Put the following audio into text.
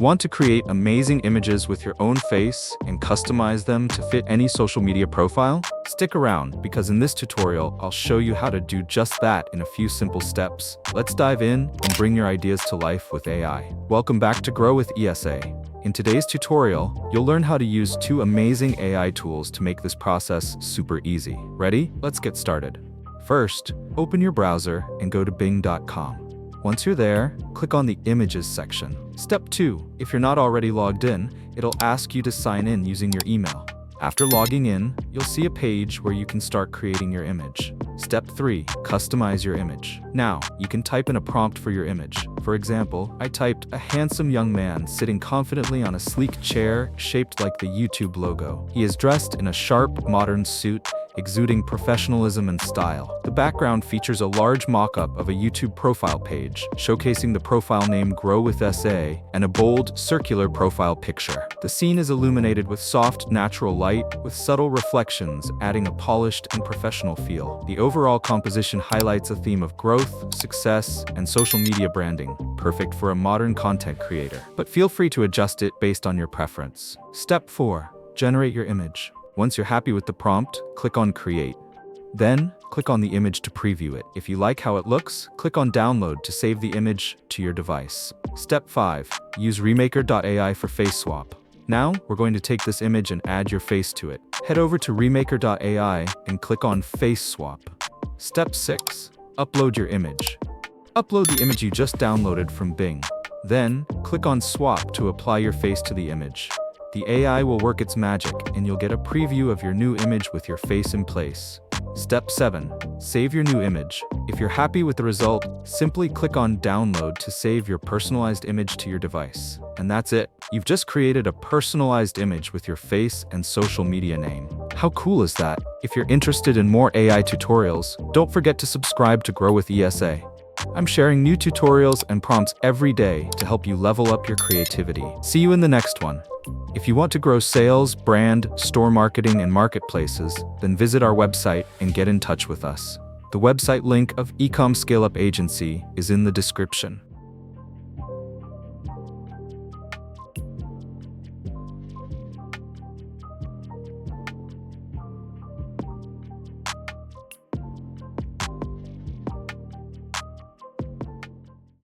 Want to create amazing images with your own face and customize them to fit any social media profile? Stick around, because in this tutorial, I'll show you how to do just that in a few simple steps. Let's dive in and bring your ideas to life with AI. Welcome back to Grow with ESA. In today's tutorial, you'll learn how to use two amazing AI tools to make this process super easy. Ready? Let's get started. First, open your browser and go to bing.com. Once you're there, click on the Images section. Step 2. If you're not already logged in, it'll ask you to sign in using your email. After logging in, you'll see a page where you can start creating your image. Step 3. Customize your image. Now, you can type in a prompt for your image. For example, I typed a handsome young man sitting confidently on a sleek chair shaped like the YouTube logo. He is dressed in a sharp, modern suit, exuding professionalism and style. The background features a large mock-up of a YouTube profile page, showcasing the profile name Grow with SA and a bold, circular profile picture. The scene is illuminated with soft, natural light, with subtle reflections, adding a polished and professional feel. The overall composition highlights a theme of growth, success, and social media branding, perfect for a modern content creator. But feel free to adjust it based on your preference. Step 4. Generate your image. Once you're happy with the prompt, click on Create. Then, click on the image to preview it. If you like how it looks, click on Download to save the image to your device. Step 5. Use Remaker.ai for face swap. Now, we're going to take this image and add your face to it. Head over to Remaker.ai and click on Face Swap. Step 6. Upload your image. Upload the image you just downloaded from Bing. Then, click on Swap to apply your face to the image. The AI will work its magic, and you'll get a preview of your new image with your face in place. Step 7. Save your new image. If you're happy with the result, simply click on Download to save your personalized image to your device. And that's it. You've just created a personalized image with your face and social media name. How cool is that? If you're interested in more AI tutorials, don't forget to subscribe to Grow with ESA. I'm sharing new tutorials and prompts every day to help you level up your creativity. See you in the next one. If you want to grow sales, brand, store marketing, and marketplaces, then visit our website and get in touch with us. The website link of Ecom Scale Up Agency is in the description.